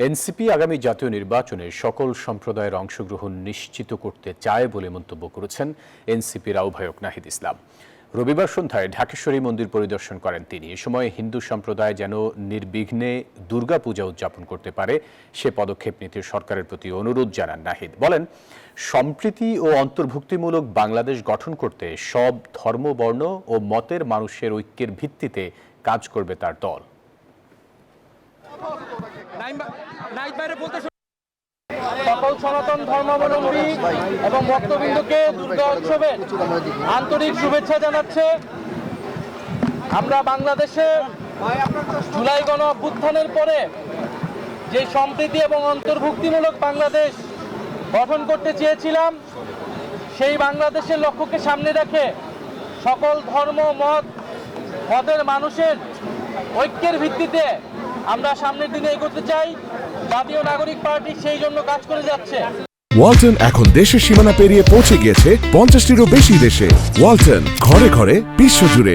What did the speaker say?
NCP আগামী জাতীয় নির্বাচনে সকল সম্প্রদায়ের অংশগ্রহণ নিশ্চিত করতে চায় বলে মন্তব্য করেছেন এনসিপির আহ্বায়ক নাহিদ ইসলাম। রবিবার সন্ধ্যায় ঢাকেশ্বরী মন্দির পরিদর্শন করেন তিনি। এ সময় হিন্দু সম্প্রদায় যেন নির্বিঘ্নে দুর্গাপূজা উদযাপন করতে পারে সে পদক্ষেপ নিতে সরকারের প্রতি অনুরোধ জানান নাহিদ। বলেন, সম্প্রীতি ও অন্তর্ভুক্তিমূলক বাংলাদেশ গঠন করতে সব ধর্ম, বর্ণ ও মতের মানুষের ঐক্যের ভিত্তিতে কাজ করবে তার দল। সকল সনাতন ধর্মাবলম্বী এবং ভক্তবৃন্দকে দুর্গা উৎসবের আন্তরিক শুভেচ্ছা জানাচ্ছে। আমরা বাংলাদেশে জুলাই গণ অভ্যুত্থানের পরে যে সম্প্রীতি এবং অন্তর্ভুক্তিমূলক বাংলাদেশ গঠন করতে চেয়েছিলাম, সেই বাংলাদেশের লক্ষ্যকে সামনে রেখে সকল ধর্ম, মতের মানুষের ঐক্যের ভিত্তিতে আমরা সামনের দিনে এগোতে চাই। জাতীয় নাগরিক পার্টি সেই জন্য কাজ করে যাচ্ছে। ওয়ালটন এখন দেশের সীমানা পেরিয়ে পৌঁছে গিয়েছে 50টিরও বেশি দেশে। ওয়ালটন, ঘরে ঘরে বিশ্বজুড়ে।